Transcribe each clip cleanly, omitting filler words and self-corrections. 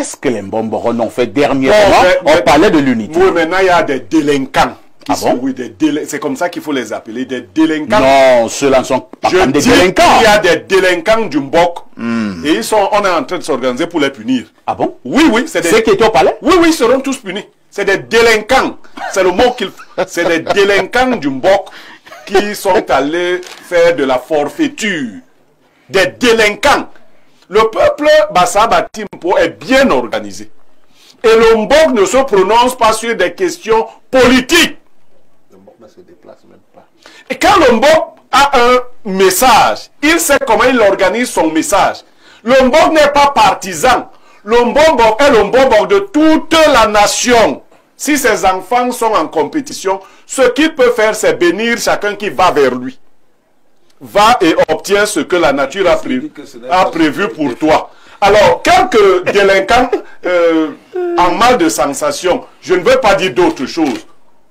qu'est-ce que les Mbomboron ont fait dernièrement? On parlait de l'unité. Oui, maintenant il y a des délinquants. Ah bon? Oui, c'est comme ça qu'il faut les appeler, des délinquants. Non, ceux-là ne sont pas comme des délinquants. Il y a des délinquants du Mbok. Et on est en train de s'organiser pour les punir. Ah bon? Oui, oui. Ceux qui étaient au palais? Oui, oui, ils seront tous punis. C'est des délinquants. C'est le mot qu'il faut. C'est des délinquants du Mbok qui sont allés faire de la forfaiture. Des délinquants. Le peuple Bassa Batimpo est bien organisé. Et le Mbok ne se prononce pas sur des questions politiques. Le Mbok ne se déplace même pas. Et quand le Mbok a un message, il sait comment il organise son message. Le Mbok n'est pas partisan. Le Mbok est le Mbok de toute la nation. Si ses enfants sont en compétition, ce qu'il peut faire, c'est bénir chacun qui va vers lui. Va et obtient ce que la nature a prévu pour toi. Alors, quelques délinquants en mal de sensation, je ne veux pas dire d'autres choses,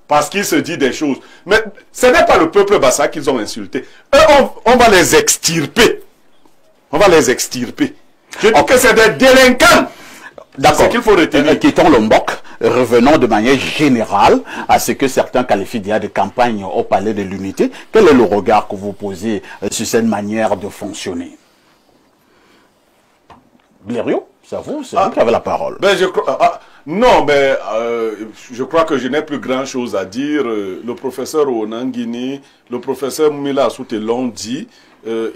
parce qu'il se dit des choses. Mais ce n'est pas le peuple Bassa qu'ils ont insulté. Eux, on va les extirper. On va les extirper. Je dis que c'est des délinquants. D'accord. C'est qu'il faut retenir. Quittons le Mbok. Revenons de manière générale à ce que certains qualifient de campagne au palais de l'unité. Quel est le regard que vous posez sur cette manière de fonctionner? Blériot, c'est vous qui avez la parole. Ben non, mais je crois que je n'ai plus grand-chose à dire. Le professeur Onangini, le professeur Moumila Assoute l'ont dit.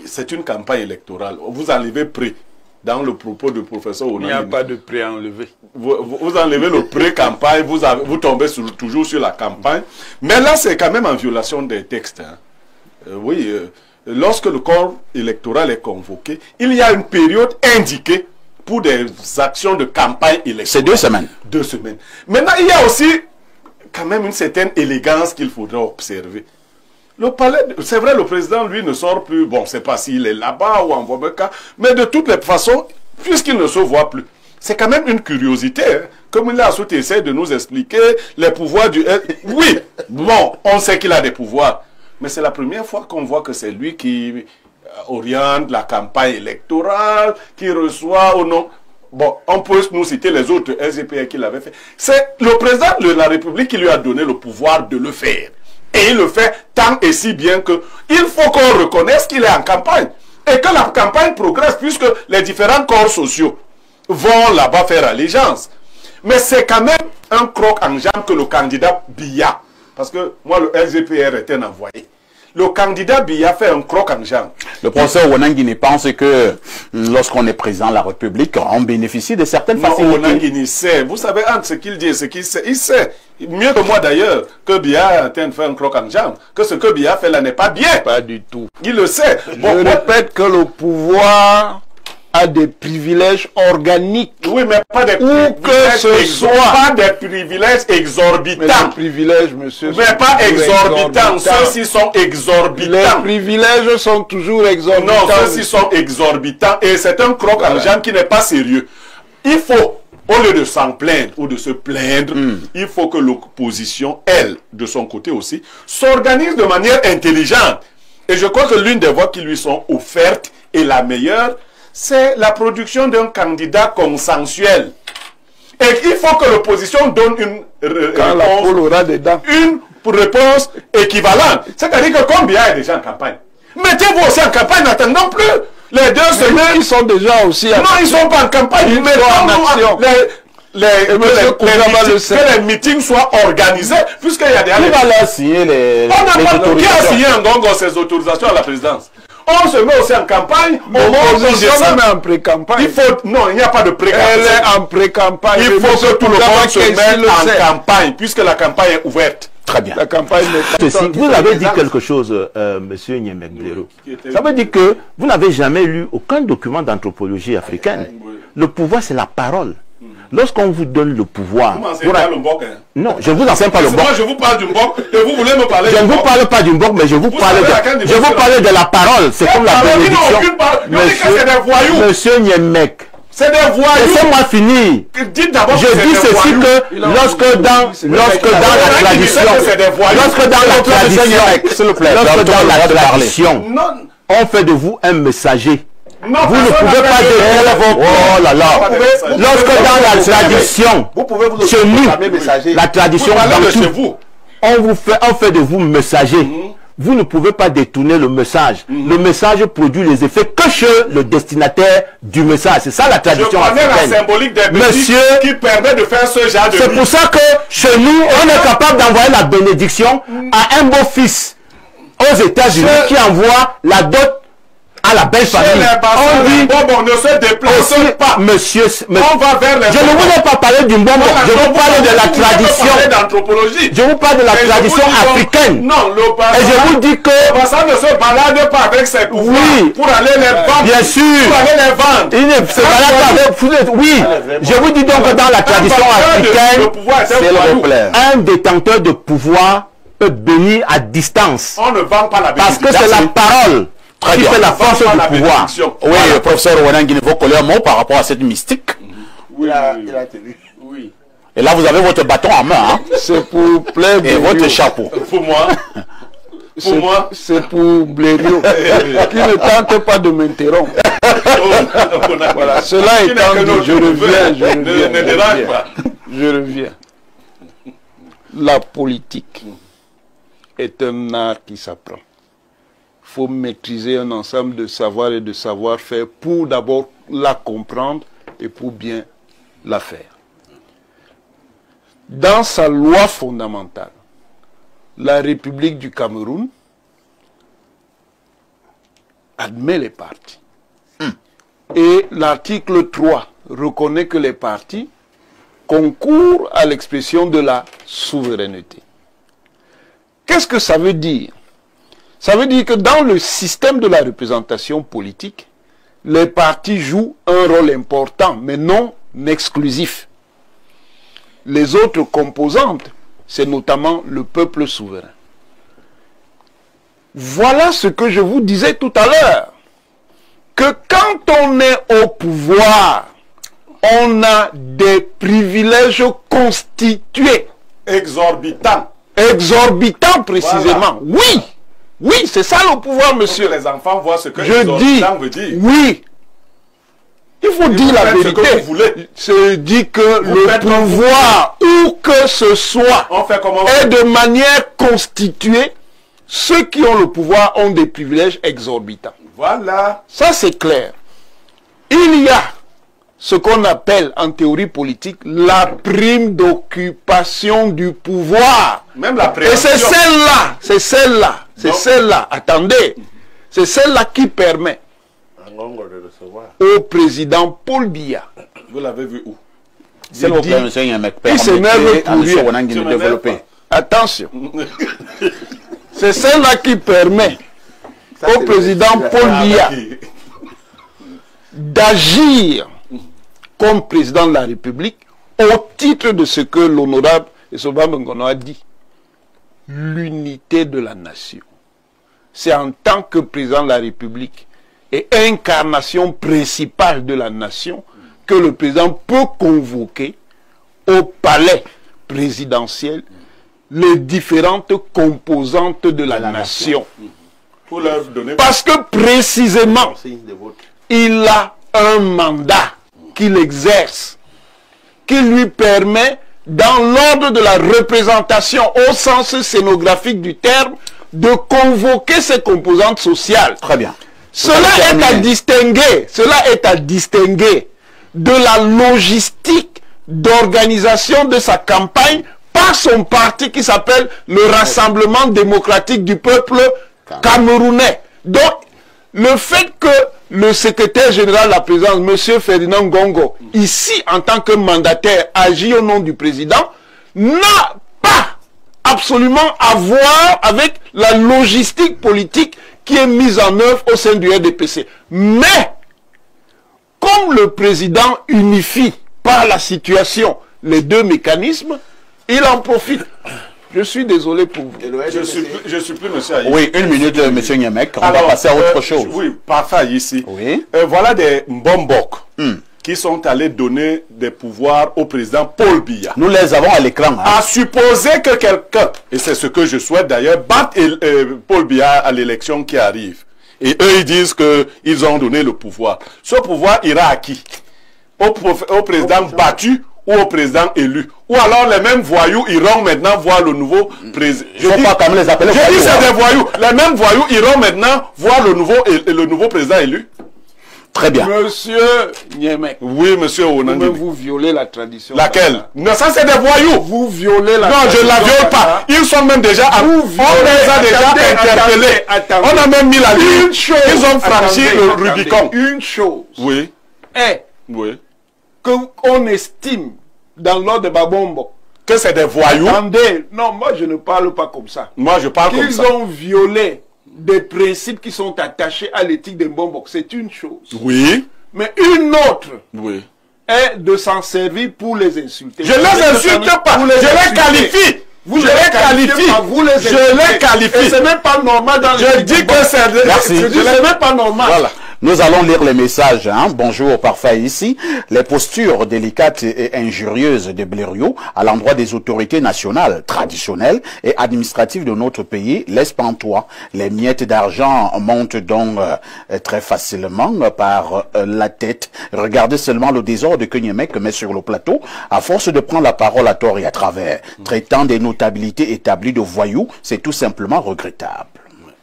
C'est une campagne électorale. Vous enlevez pré dans le propos du professeur Onangini. Il n'y a pas de pré à enlever. Vous enlevez le pré-campagne, vous tombez toujours sur la campagne. Mais là, c'est quand même en violation des textes. Hein. Oui, lorsque le corps électoral est convoqué, il y a une période indiquée pour des actions de campagne électorale. C'est 2 semaines. 2 semaines. Maintenant, il y a aussi quand même une certaine élégance qu'il faudrait observer. Le palais, c'est vrai, le président, lui, ne sort plus. Bon, c'est pas s'il est là-bas ou en Wabeka, mais de toutes les façons, puisqu'il ne se voit plus, c'est quand même une curiosité. Hein. Comme il a sauté, essaie de nous expliquer les pouvoirs du... Oui, bon, on sait qu'il a des pouvoirs. Mais c'est la première fois qu'on voit que c'est lui qui oriente la campagne électorale, qui reçoit ou non. Bon, on peut nous citer les autres SGPR qui l'avaient fait. C'est le président de la République qui lui a donné le pouvoir de le faire. Et il le fait tant et si bien que il faut qu'on reconnaisse qu'il est en campagne. Et que la campagne progresse puisque les différents corps sociaux vont là-bas faire allégeance. Mais c'est quand même un croc en jambe que le candidat Biya, parce que moi le SGPR était un envoyé, le candidat Biya fait un croc en jambe. Le professeur Onangini pense que lorsqu'on est président de la République, on bénéficie de certaines facilités. Onangini sait, vous savez, entre ce qu'il dit et ce qu'il sait, il sait, mieux que moi d'ailleurs, que Biya est en train de faire un croc en jambe, que ce que Biya fait là n'est pas bien. Pas du tout. Il le sait. Bon, je répète que le pouvoir a des privilèges organiques. Oui, mais pas des pas des privilèges exorbitants. Mais les privilèges, monsieur, mais pas exorbitants. Ceux-ci sont exorbitants. Les privilèges sont toujours exorbitants. Non, ceux-ci sont exorbitants. Et c'est un croc en jambe qui n'est pas sérieux. Il faut, au lieu de s'en plaindre ou de se plaindre, il faut que l'opposition, elle, de son côté aussi, s'organise de manière intelligente. Et je crois que l'une des voies qui lui sont offertes et la meilleure, c'est la production d'un candidat consensuel. Et il faut que l'opposition donne une réponse équivalente. C'est-à-dire que combien est déjà en campagne? Mettez-vous aussi en campagne, n'attendons plus les 2 semaines. Ils sont déjà aussi en non, ils ne sont pas en campagne. Ils sont en action. Que les meetings soient organisés, puisqu'il y a des... Qui va leur signer les autorisations? Qui a signé en Congo ces autorisations à la présidence? On se met aussi en campagne. L'opposition se met en pré-campagne. Non, il n'y a pas de pré-campagne. Elle est en pré-campagne. Il faut que tout le monde se mette en campagne, puisque la campagne est ouverte. Très bien. La campagne vous avez dit quelque chose, monsieur Nyemek Blériot. Ça veut dire que vous n'avez jamais lu aucun document d'anthropologie africaine. Le pouvoir, c'est la parole. Lorsqu'on vous donne le pouvoir... Vous m'enseignez pas le Mbok, hein? Non, je ne vous enseigne pas le Mbok. Moi, je vous parle du Mbok et vous voulez me parler du Mbok. Je ne vous parle pas du Mbok, mais je vous parle de la parole. C'est comme la bénédiction. Monsieur Nyemek. C'est des voyous. Laissez-moi finir. Dites d'abord je dis ceci que lorsque dans la tradition, lorsque dans la tradition, on fait de vous un messager Non, vous ne pouvez pas détruire vos... Oh là là. Lorsque dans la tradition, Vous pouvez vous chez nous, messager. la tradition, Vous parlez de dans chez tout, vous. on fait de vous messager. Vous ne pouvez pas détourner le message. Le message produit les effets que chez le destinataire du message. C'est ça la Je tradition connais la africaine. symbolique des Monsieur, qui permet de faire ce genre de... c'est pour ça que chez nous, on est capable d'envoyer la bénédiction à un beau-fils aux États-Unis qui envoie la dot à la belle famille. On dit, bon, ne se déplace pas. Monsieur, On va vers les... je ne voulais pas parler du bonbon, je vous parle de la tradition. d'anthropologie. Je vous parle de la tradition africaine. Non, le passage... Et je vous dis que... Le passage ne se balade pas avec ses pouvoirs pour aller les vendre. Bien sûr. Pour aller les vendre. Il ne se balade pas avec... Oui, je vous dis donc que dans la tradition africaine, un détenteur de pouvoir peut bénir à distance. On ne vend pas la Parce bénédiction. que c'est la parole qui fait la force du pouvoir. Oui, professeur Ronan Guinée, vous collez un mot par rapport à cette mystique. Oui, il a tenu. Oui. Et là, vous avez votre bâton en main, hein, C'est pour Blaireau. et votre chapeau. Pour moi. Pour moi. C'est pour Blaireau. Qui ne tente pas de m'interrompre. Voilà, cela étant dit, je reviens. Ne dérange pas. Je reviens. La politique est un art qui s'apprend. Il faut maîtriser un ensemble de savoirs et de savoir-faire pour d'abord la comprendre et pour bien la faire. Dans sa loi fondamentale, la République du Cameroun admet les partis. Et l'article 3 reconnaît que les partis concourent à l'expression de la souveraineté. Qu'est-ce que ça veut dire? Ça veut dire que dans le système de la représentation politique, les partis jouent un rôle important, mais non exclusif. Les autres composantes, c'est notamment le peuple souverain. Voilà ce que je vous disais tout à l'heure, que quand on est au pouvoir, on a des privilèges constitués. Exorbitant. Exorbitants précisément. Voilà. Oui. Oui, c'est ça le pouvoir, monsieur. Pour que les enfants voient ce que je dis, veut dire. Oui. Il faut dire la vérité. Ce que vous voulez. Je dis que le pouvoir, où que ce soit, est de manière constituée. Ceux qui ont le pouvoir ont des privilèges exorbitants. Voilà. Ça, c'est clair. Il y a ce qu'on appelle en théorie politique la prime d'occupation du pouvoir. Même la préemption. Et c'est celle-là, attendez, c'est celle-là qui permet au président Paul Biya. Vous l'avez vu où? C'est le problème, c'est un mec qui s'énerve pour rien. Attention. C'est celle-là qui permet au président Paul Biya d'agir comme président de la République au titre de ce que l'honorable Essoba Mengono a dit. L'unité de la nation. C'est en tant que président de la République et incarnation principale de la nation que le président peut convoquer au palais présidentiel les différentes composantes de la nation. Pour leur donner... Parce que précisément, il a un mandat qu'il exerce, qui lui permet, dans l'ordre de la représentation au sens scénographique du terme, de convoquer ses composantes sociales. Très bien. Cela est à distinguer de la logistique d'organisation de sa campagne par son parti qui s'appelle le Rassemblement démocratique du peuple camerounais. Donc, le fait que le secrétaire général de la présidence, M. Ferdinand Gongo, ici en tant que mandataire, agit au nom du président, n'a pas absolument à voir avec la logistique politique qui est mise en œuvre au sein du RDPC. Mais, comme le président unifie par la situation les deux mécanismes, il en profite. Je suis désolé pour vous. Je suis plus monsieur Aïssi. Oui, une minute, monsieur Nyemek. On va passer à autre chose. Oui, parfait ici. Oui. Voilà des Mbombok qui sont allés donner des pouvoirs au président Paul Biya. Nous les avons à l'écran. À supposer que quelqu'un, et c'est ce que je souhaite d'ailleurs, batte Paul Biya à l'élection qui arrive. Et eux, ils disent qu'ils ont donné le pouvoir. Ce pouvoir ira à qui? Au président battu ou au président élu? Ou alors les mêmes voyous iront maintenant voir le nouveau président? Je dis c'est des voyous. Les mêmes voyous iront maintenant voir le nouveau président élu? Très bien. Monsieur Niemek. Oui, monsieur Onandi. Vous violez la tradition. Laquelle? Non, ça c'est des voyous. Vous violez la tradition. Non, je ne la viole pas. Ils sont même déjà... On les a déjà interpellés. On a même mis la ligne. Ils ont franchi le Rubicon. Une chose. Oui. Est oui. qu'on estime dans l'ordre de Babombo. Que c'est des voyous. Attendez. Non, moi je ne parle pas comme ça. Moi je parle comme ça. Qu'ils ont violé des principes qui sont attachés à l'éthique de Mbombo, c'est une chose. Oui. Mais une autre oui. est de s'en servir pour les insulter. Je ne les insulte pas, je les qualifie. Vous les qualifiez. Je les qualifie. Et c'est même pas normal dans je dis que c'est... Merci. Je dis c'est même pas normal. Voilà. Nous allons lire les messages. Bonjour, parfait ici. Les postures délicates et injurieuses de Blériot à l'endroit des autorités nationales, traditionnelles et administratives de notre pays laissent pantois. Les miettes d'argent montent donc très facilement par la tête. Regardez seulement le désordre que Niemek met sur le plateau à force de prendre la parole à tort et à travers. Traitant des notabilités établies de voyous, c'est tout simplement regrettable.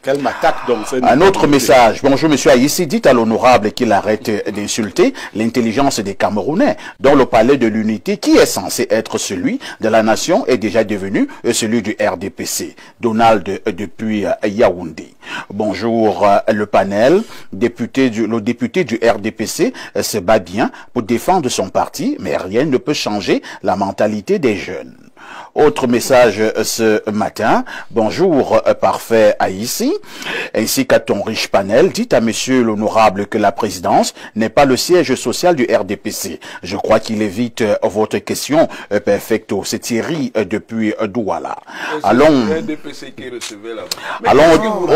Quelle m'attaque donc? Un autre message. Bonjour monsieur Aïssi, dites à l'honorable qu'il arrête d'insulter l'intelligence des Camerounais, dont le palais de l'unité, qui est censé être celui de la nation, est déjà devenu celui du RDPC. Donald depuis Yaoundé. Bonjour le panel. Le député du RDPC se bat bien pour défendre son parti, mais rien ne peut changer la mentalité des jeunes. Autre message ce matin. Bonjour, parfait Aïssi, ainsi qu'à ton riche panel. Dites à monsieur l'honorable que la présidence n'est pas le siège social du RDPC. Je crois qu'il évite votre question, perfecto. C'est Thierry depuis Douala. Allons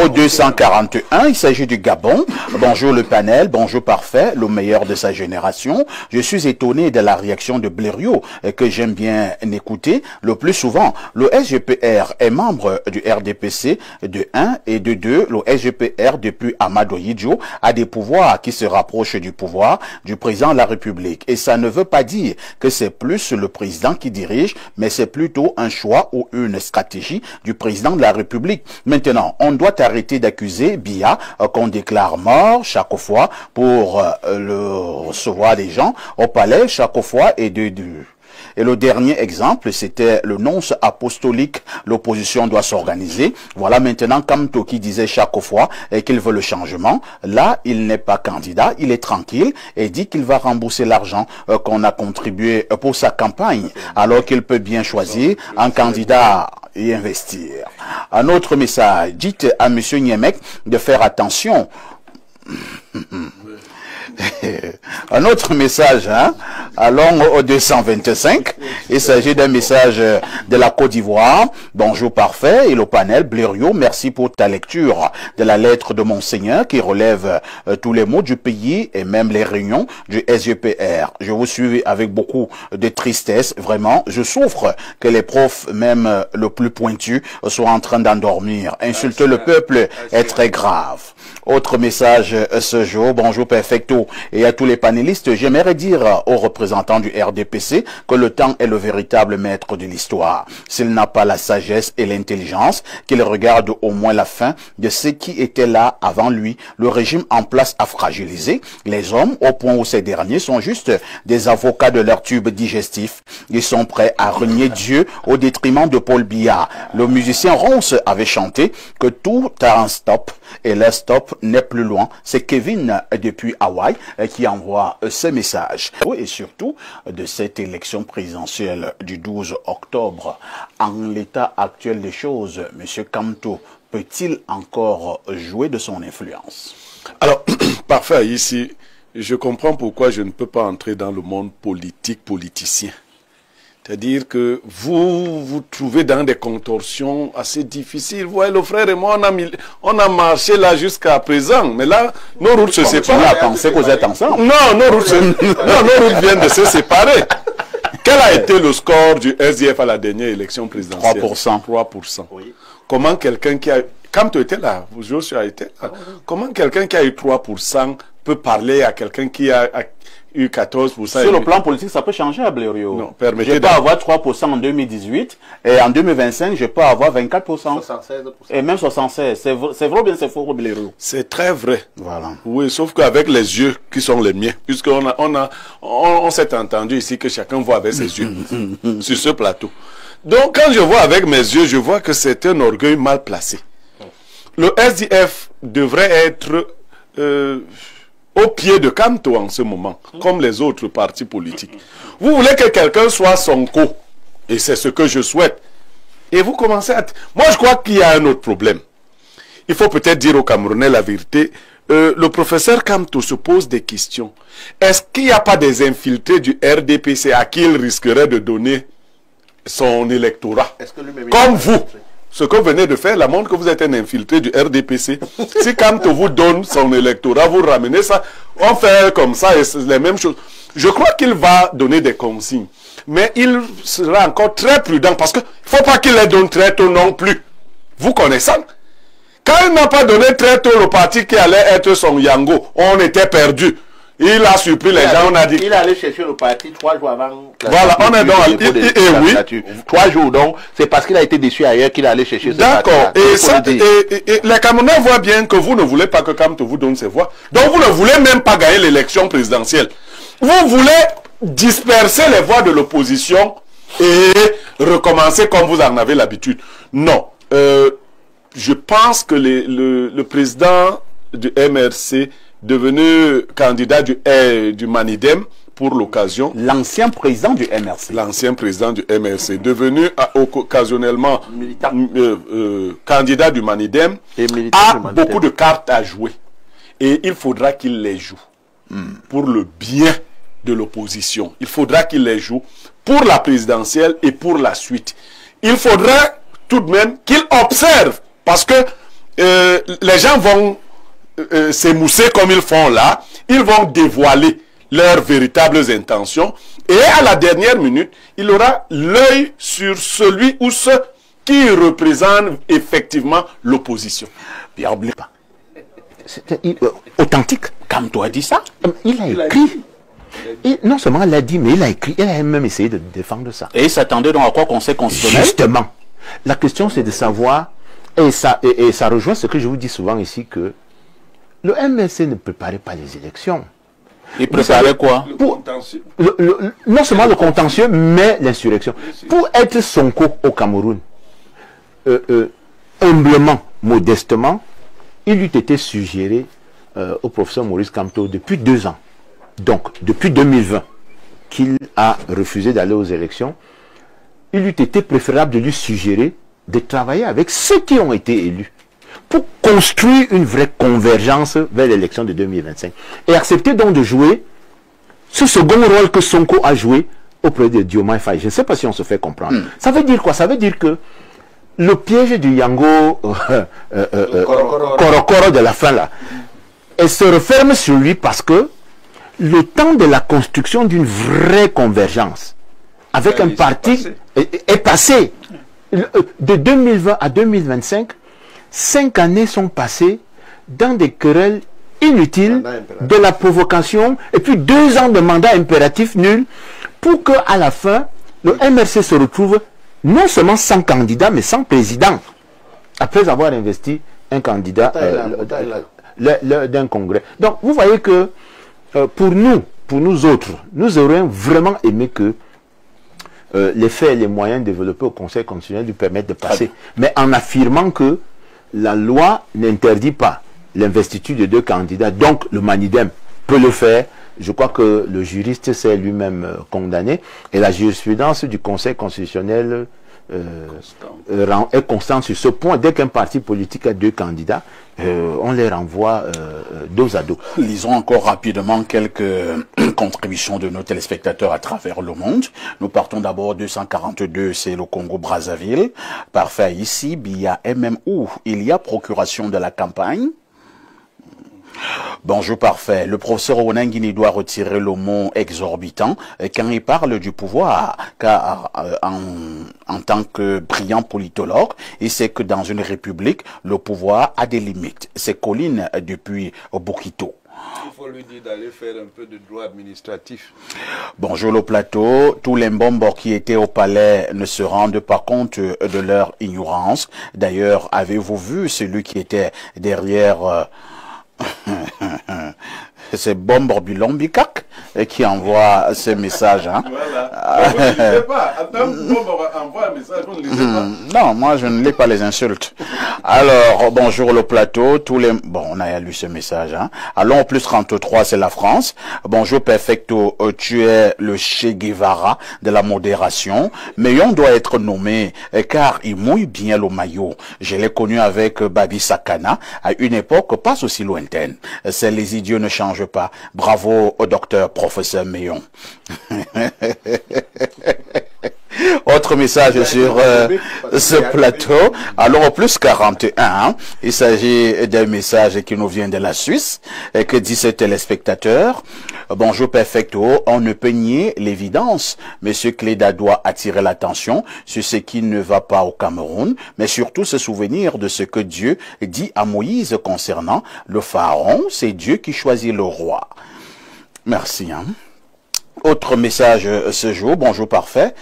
au 241. Il s'agit du Gabon. Bonjour le panel. Bonjour parfait, le meilleur de sa génération. Je suis étonné de la réaction de Blériot que j'aime bien écouter. Le plus souvent, le SGPR est membre du RDPC de 1 et de 2. Le SGPR, depuis Amadou Yidjo, a des pouvoirs qui se rapprochent du pouvoir du président de la République. Et ça ne veut pas dire que c'est plus le président qui dirige, mais c'est plutôt un choix ou une stratégie du président de la République. Maintenant, on doit arrêter d'accuser Biya qu'on déclare mort chaque fois pour le recevoir des gens au palais chaque fois et de deux. Et le dernier exemple, c'était le nonce apostolique. L'opposition doit s'organiser. Voilà maintenant Kamto qui disait chaque fois qu'il veut le changement. Là, il n'est pas candidat, il est tranquille et dit qu'il va rembourser l'argent qu'on a contribué pour sa campagne, alors qu'il peut bien choisir un candidat et investir. Un autre message, dites à M. Niemek de faire attention. Un autre message, allons au 225. Il s'agit d'un message de la Côte d'Ivoire. Bonjour parfait et le panel. Blériot, merci pour ta lecture de la lettre de Monseigneur qui relève tous les maux du pays et même les réunions du SGPR. Je vous suis avec beaucoup de tristesse. Vraiment, je souffre que les profs, même le plus pointu, soient en train d'endormir. Insulter le peuple est très grave. Autre message ce jour. Bonjour perfecto et à tous les panélistes. J'aimerais dire aux représentants du RDPC que le temps est le véritable maître de l'histoire. S'il n'a pas la sagesse et l'intelligence, qu'il regarde au moins la fin de ce qui était là avant lui. Le régime en place a fragilisé les hommes au point où ces derniers sont juste des avocats de leur tube digestif. Ils sont prêts à renier Dieu au détriment de Paul Biya. Le musicien Ronce avait chanté que tout a un stop et le stop n'est plus loin. C'est Kevin depuis Hawaï qui envoie ce message. Et surtout de cette élection présidentielle du 12 octobre. En l'état actuel des choses, M. Kamto peut-il encore jouer de son influence? Alors, parfait, ici, je comprends pourquoi je ne peux pas entrer dans le monde politicien. C'est-à-dire que vous vous trouvez dans des contorsions assez difficiles. Vous voyez, le frère et moi, on a marché là jusqu'à présent. Mais là, nos routes se séparent. On a pensé que vous êtes ensemble. Non, nos routes viennent de se séparer. Quel a été le score du SDF à la dernière élection présidentielle? 3%. 3%. Oui. Comment quelqu'un qui Kamto était là, Joshua était là. Comment quelqu'un qui a eu 3% peut parler à quelqu'un qui a eu 14%? Sur le plan politique, ça peut changer à Blériot. Non, permettez. Je peux avoir 3% en 2018 et en 2025, je peux avoir 24%. 76%. Et même 76%. C'est vrai ou bien c'est faux, Blériot? C'est très vrai. Voilà. Oui, sauf qu'avec les yeux qui sont les miens, puisqu'on s'est entendu ici que chacun voit avec ses yeux sur ce plateau. Donc, quand je vois avec mes yeux, je vois que c'est un orgueil mal placé. Le SDF devrait être au pied de Kamto en ce moment, comme les autres partis politiques. Vous voulez que quelqu'un soit Sonko, et c'est ce que je souhaite. Et vous commencez à... Moi, je crois qu'il y a un autre problème. Il faut peut-être dire aux Camerounais la vérité. Le professeur Kamto se pose des questions. Est-ce qu'il n'y a pas des infiltrés du RDPC à qui il risquerait de donner son électorat? Comme vous, ce que vous venez de faire, la montre que vous êtes un infiltré du RDPC. Si Kamto vous donne son électorat, vous ramenez ça, on fait comme ça et c'est les mêmes choses. Je crois qu'il va donner des consignes. Mais il sera encore très prudent parce qu'il ne faut pas qu'il les donne très tôt non plus. Vous connaissez ça? Quand il n'a pas donné très tôt le parti qui allait être son Yango, on était perdu. Il a surpris les gens, on a dit... Il est allé chercher le parti 3 jours avant... Voilà, on est dans... oui. 3 jours, donc, c'est parce qu'il a été déçu ailleurs qu'il est allé chercher ce parti. D'accord. Et les Camerounais voient bien que vous ne voulez pas que Kamto vous donne ses voix. Donc, vous ne voulez même pas gagner l'élection présidentielle. Vous voulez disperser les voix de l'opposition et recommencer comme vous en avez l'habitude. Non. Je pense que le président du MRC... devenu candidat du Manidem pour l'occasion. L'ancien président du MRC. L'ancien président du MRC, devenu occasionnellement candidat du Manidem, a beaucoup de cartes à jouer. Et il faudra qu'il les joue pour le bien de l'opposition. Il faudra qu'il les joue pour la présidentielle et pour la suite. Il faudra tout de même qu'il observe, parce que les gens vont... s'émousser comme ils font là, ils vont dévoiler leurs véritables intentions et à la dernière minute, il aura l'œil sur celui ou ceux qui représentent effectivement l'opposition. Pierre Blé. Authentique. Kamto a dit ça? Il a écrit. Et non seulement il l'a dit, mais il a écrit, il a même essayé de défendre ça. Et il s'attendait donc à quoi Conseil constitutionnel? Justement. La question c'est de savoir, et ça rejoint ce que je vous dis souvent ici, que le MRC ne préparait pas les élections. Il préparait quoi? Non seulement le contentieux, mais l'insurrection. Pour être Sonko au Cameroun, humblement, modestement, il eût été suggéré au professeur Maurice Kamto depuis 2 ans. Donc, depuis 2020, qu'il a refusé d'aller aux élections, il eût été préférable de lui suggérer de travailler avec ceux qui ont été élus, pour construire une vraie convergence vers l'élection de 2025. Et accepter donc de jouer ce second rôle que Sonko a joué auprès de Diomaye Faye. Je ne sais pas si on se fait comprendre. Ça veut dire quoi? Ça veut dire que le piège du Yango Korokoro de la fin là, elle se referme sur lui parce que le temps de la construction d'une vraie convergence avec un parti est passé. De 2020 à 2025, 5 années sont passées dans des querelles inutiles, de la provocation, et puis 2 ans de mandat impératif nul, pour qu'à la fin, le MRC se retrouve non seulement sans candidat, mais sans président, après avoir investi un candidat d'un congrès. Donc, vous voyez que pour nous autres, nous aurions vraiment aimé que les faits et les moyens développés au Conseil constitutionnel lui permettent de passer. Mais en affirmant que la loi n'interdit pas l'investiture de 2 candidats, donc le Manidem peut le faire. Je crois que le juriste s'est lui-même condamné et la jurisprudence du Conseil constitutionnel est constante sur ce point. Dès qu'un parti politique a 2 candidats, on les renvoie dos à dos. Lisons encore rapidement quelques contributions de nos téléspectateurs à travers le monde. Nous partons d'abord 242, c'est le Congo-Brazzaville. Parfait ici, Bia MMU, il y a procuration de la campagne. Bonjour parfait. Le professeur Onangini doit retirer le mot exorbitant quand il parle du pouvoir, car en tant que brillant politologue, il sait que dans une république, le pouvoir a des limites. C'est Colline depuis Bokito. Il faut lui dire d'aller faire un peu de droit administratif. Bonjour le plateau. Tous les bombes qui étaient au palais ne se rendent pas compte de leur ignorance. D'ailleurs, avez-vous vu celui qui était derrière c'est Bombo Bilombikak qui envoie ce message. Hein. Voilà. Vous ne lisez pas. Attends, Bombo envoie un message, vous ne lisez pas. Non, moi je ne lis pas les insultes. Alors, bonjour le plateau. Bon, on a lu ce message. Hein. Allons au plus 33, c'est la France. Bonjour Perfecto, tu es le Che Guevara de la modération. Mais on doit être nommé car il mouille bien le maillot. Je l'ai connu avec Babi Sakana à une époque pas aussi lointaine. C'est les idiots ne changent pas. Bravo au docteur professeur Meillon. Autre message sur ce plateau. Alors, au plus 41, hein, il s'agit d'un message qui nous vient de la Suisse et que dit ce téléspectateur. Bonjour Perfecto, on ne peut nier l'évidence. Monsieur Cléda doit attirer l'attention sur ce qui ne va pas au Cameroun, mais surtout se souvenir de ce que Dieu dit à Moïse concernant le pharaon. C'est Dieu qui choisit le roi. Merci. Hein. Autre message ce jour, bonjour parfait.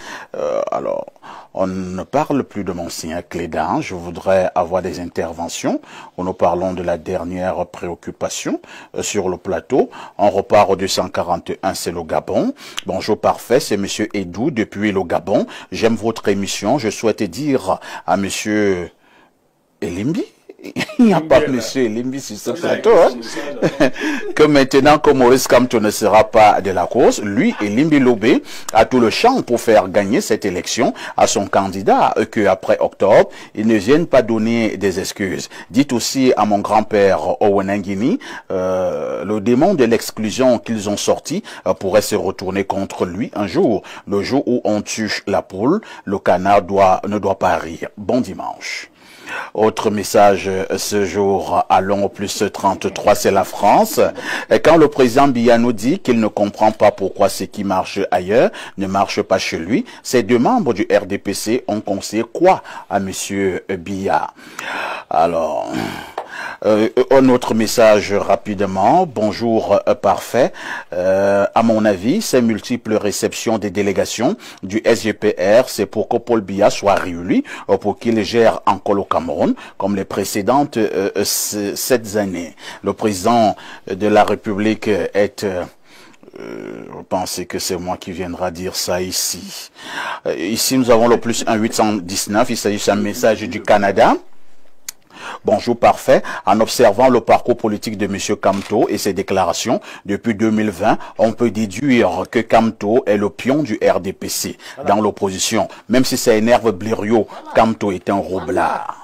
Alors, on ne parle plus de Monseigneur Cléda. Je voudrais avoir des interventions où nous parlons de la dernière préoccupation sur le plateau. On repart au 241, c'est le Gabon. Bonjour parfait, c'est Monsieur Edou depuis le Gabon. J'aime votre émission. Je souhaite dire à Monsieur Elimbi, il n'y a pas monsieur Limbi sur ce plateau, hein, que maintenant que Maurice Kamto ne sera pas de la course, lui et Limbi Lobé a tout le champ pour faire gagner cette élection à son candidat, que après octobre, ils ne viennent pas donner des excuses. Dites aussi à mon grand-père Owenangini, le démon de l'exclusion qu'ils ont sorti pourrait se retourner contre lui un jour. Le jour où on tue la poule, le canard ne doit pas rire. Bon dimanche. Autre message ce jour, allons au plus 33, c'est la France. Et quand le président Biya nous dit qu'il ne comprend pas pourquoi ce qui marche ailleurs ne marche pas chez lui, ces deux membres du RDPC ont conseillé quoi à monsieur Biya? Alors... un autre message rapidement. Bonjour parfait. À mon avis, ces multiples réceptions des délégations du SGPR, c'est pour que Paul Biya soit réélu pour qu'il gère encore le Cameroun comme les précédentes 7 années. Le président de la République est... je pense que c'est moi qui viendra dire ça ici. Ici, nous avons le plus 1-819. Il s'agit d'un message du Canada. Bonjour parfait. En observant le parcours politique de M. Kamto et ses déclarations depuis 2020, on peut déduire que Kamto est le pion du RDPC dans l'opposition. Même si ça énerve Blériot, Kamto est un roublard.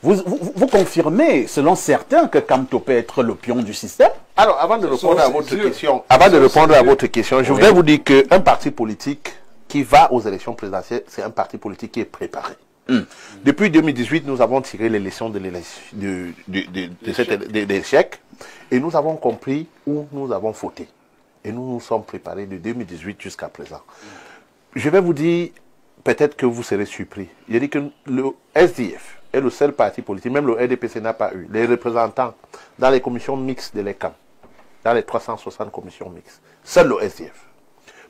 Vous confirmez, selon certains, que Kamto peut être le pion du système? Alors, avant de répondre à votre question, je voudrais vous dire qu'un parti politique qui va aux élections présidentielles, c'est un parti politique qui est préparé. Depuis 2018, nous avons tiré les leçons de l'échec et nous avons compris où nous avons fauté. Et nous nous sommes préparés de 2018 jusqu'à présent. Je vais vous dire, peut-être que vous serez surpris. Je dis que le SDF est le seul parti politique, même le RDPC n'a pas eu, les représentants dans les commissions mixtes de l'ECAM, dans les 360 commissions mixtes. Seul le SDF.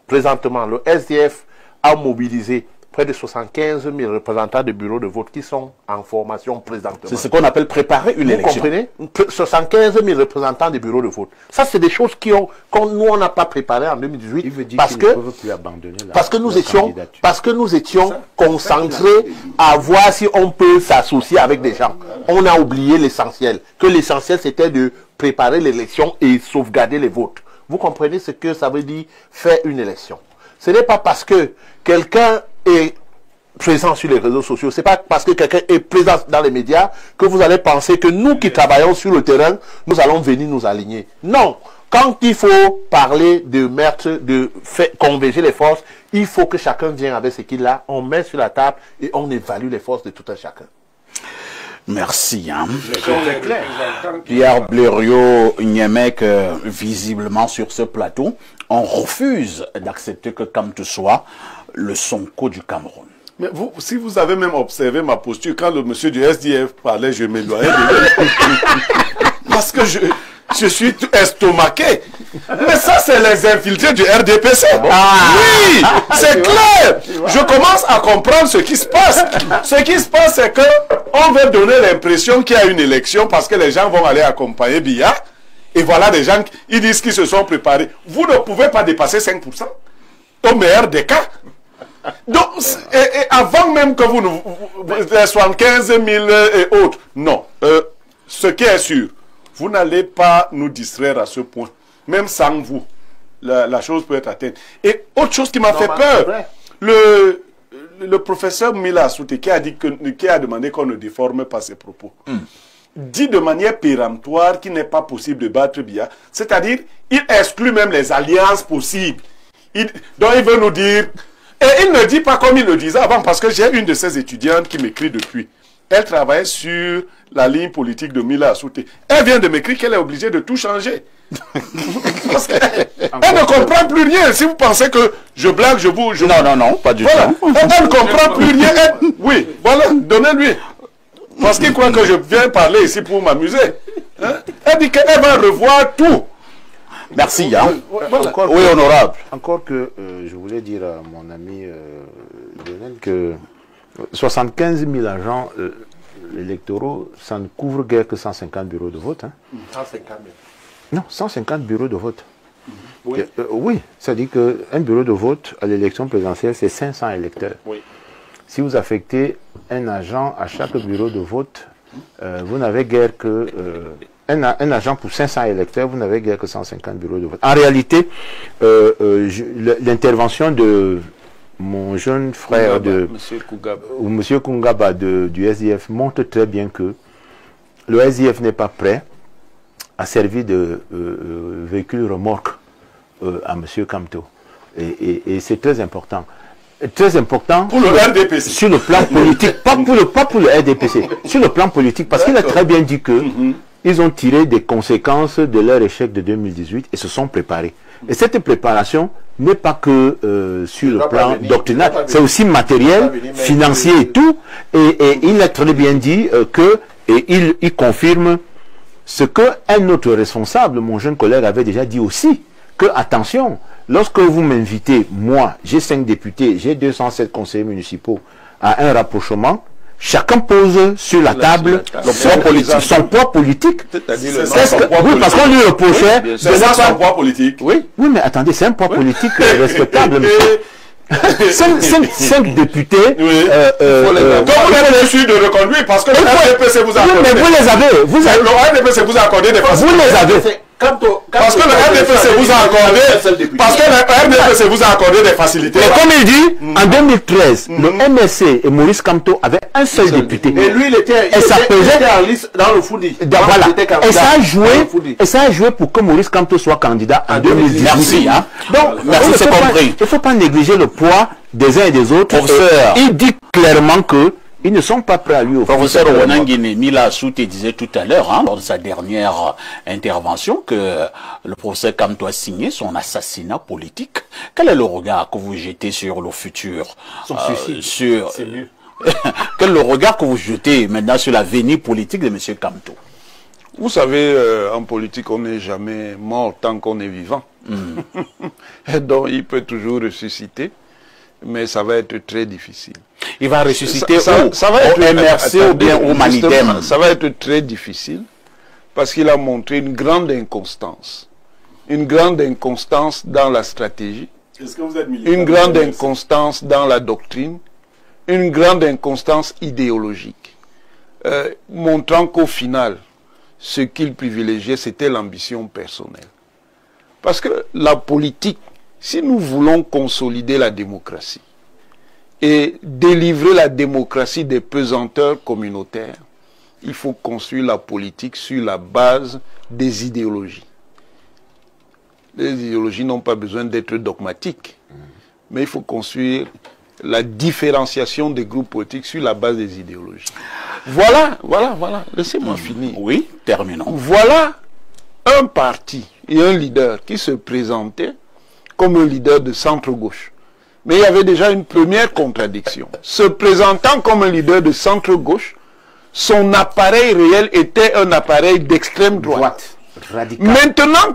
Présentement, le SDF a mobilisé près de 75 000 représentants de bureaux de vote qui sont en formation présentement. C'est ce qu'on appelle préparer une élection. Vous comprenez? 75 000 représentants de bureaux de vote. Ça, c'est des choses nous, on n'a pas préparé en 2018 parce que nous étions concentrés à voir si on peut s'associer avec des gens. On a oublié l'essentiel. Que l'essentiel, c'était de préparer l'élection et sauvegarder les votes. Vous comprenez ce que ça veut dire faire une élection? Ce n'est pas parce que quelqu'un est présent sur les réseaux sociaux, c'est pas parce que quelqu'un est présent dans les médias que vous allez penser que nous qui travaillons sur le terrain, nous allons venir nous aligner. Non, quand il faut parler de mettre, de converger les forces, il faut que chacun vienne avec ce qu'il a, on met sur la table et on évalue les forces de tout un chacun. Merci. Hein. Pierre Blériot Nyemek, visiblement sur ce plateau, on refuse d'accepter que Kamto soit le Sonko du Cameroun. Mais vous, si vous avez même observé ma posture, quand le monsieur du SDF parlait, je m'éloignais de lui. Parce que je suis estomaqué. Mais ça, c'est les infiltrés du RDPC. Oui, c'est clair. Je commence à comprendre ce qui se passe. Ce qui se passe, c'est qu'on veut donner l'impression qu'il y a une élection parce que les gens vont aller accompagner Biya. Et voilà des gens, ils disent qu'ils se sont préparés. Vous ne pouvez pas dépasser 5%. Au meilleur des cas. Donc, et avant même que vous, les 75 000 et autres, non. Ce qui est sûr, vous n'allez pas nous distraire à ce point. Même sans vous, la chose peut être atteinte. Et autre chose qui m'a fait peur, le professeur Mila Souté qui a demandé qu'on ne déforme pas ses propos, dit de manière péremptoire qu'il n'est pas possible de battre Biya. C'est-à-dire, il exclut même les alliances possibles. Donc il veut nous dire... Et il ne dit pas comme il le disait avant, parce que j'ai une de ses étudiantes qui m'écrit depuis. Elle travaille sur la ligne politique de Mila Assoute. Elle vient de m'écrire qu'elle est obligée de tout changer. Parce qu'elle ne comprend plus rien. Si vous pensez que je blague, je vous... Non, pas du tout. Elle ne comprend plus rien. Oui, voilà, donnez-lui. Parce qu'il croit que je viens parler ici pour m'amuser. Hein? Elle dit qu'elle va revoir tout. Merci. Hein. Oui, honorable. Encore que je voulais dire à mon ami Lionel que 75 000 agents électoraux, ça ne couvre guère que 150 bureaux de vote. Hein. 150 000. Non, 150 bureaux de vote. Oui. Oui, ça dit qu'un bureau de vote à l'élection présidentielle, c'est 500 électeurs. Oui. Si vous affectez un agent à chaque bureau de vote, vous n'avez guère que... un agent pour 500 électeurs, vous n'avez guère que 150 bureaux de vote. En réalité, l'intervention de mon jeune frère, M. Kungaba du SDF, montre très bien que le SDF n'est pas prêt à servir de véhicule remorque à M. Kamto. Et c'est très important. Très important pour le RDPC. Sur le plan politique, pas pour le RDPC, sur le plan politique, parce qu'il a très bien dit que ils ont tiré des conséquences de leur échec de 2018 et se sont préparés. Et cette préparation n'est pas que sur le plan doctrinal, c'est aussi matériel, financier et tout. Et il a très bien dit il confirme ce qu'un autre responsable, mon jeune collègue, avait déjà dit aussi, que attention, lorsque vous m'invitez, moi, j'ai 5 députés, j'ai 207 conseillers municipaux, à un rapprochement, chacun pose sur la table son poids politique. Oui, parce qu'on lui reprochait de son poids politique. Oui, mais attendez, c'est un poids politique respectable, monsieur. 5 députés. Oui. Donc vous êtes sûr de reconduire parce que le RDPC vous a accordé. Mais vous les avez. Le RDPC vous a accordé des facilités. Vous les avez. Parce que le RDPC vous a accordé. Parce que le RDPC vous a accordé des facilités. Mais comme il dit, en 2013, le MSC et Maurice Kamto avaient un seul député. Et lui, il était en liste dans le Foudi. Voilà. Et ça a joué pour que Maurice Kamto soit candidat en 2018. Merci. Hein. Donc, merci, c'est compris. Il ne faut pas négliger le poids des uns et des autres. Il dit clairement que ils ne sont pas prêts à lui offrir. Professeur Wanangine, Mila Souté disait tout à l'heure, lors de sa dernière intervention, que le professeur Kamto a signé son assassinat politique. Quel est le regard que vous jetez sur le futur? Son suicide, c'est mieux. Quel est le regard que vous jetez maintenant sur l'avenir politique de M. Kamto? Vous savez, en politique, on n'est jamais mort tant qu'on est vivant. Donc, il peut toujours ressusciter, mais ça va être très difficile. Il va ressusciter ça va être, au MRC ou bien au Manidem. Ça va être très difficile parce qu'il a montré une grande inconstance. Une grande inconstance dans la stratégie. Est-ce que vous êtes militant? Une grande inconstance dans la doctrine. Une grande inconstance idéologique. Montrant qu'au final, ce qu'il privilégiait, c'était l'ambition personnelle. Parce que la politique, si nous voulons consolider la démocratie et délivrer la démocratie des pesanteurs communautaires, il faut construire la politique sur la base des idéologies. Les idéologies n'ont pas besoin d'être dogmatiques, mais il faut construire la différenciation des groupes politiques sur la base des idéologies. Voilà. Laissez-moi finir. Oui, terminons. Voilà un parti et un leader qui se présentait comme un leader de centre-gauche. Mais il y avait déjà une première contradiction. Se présentant comme un leader de centre-gauche, son appareil réel était un appareil d'extrême droite. Radical. Maintenant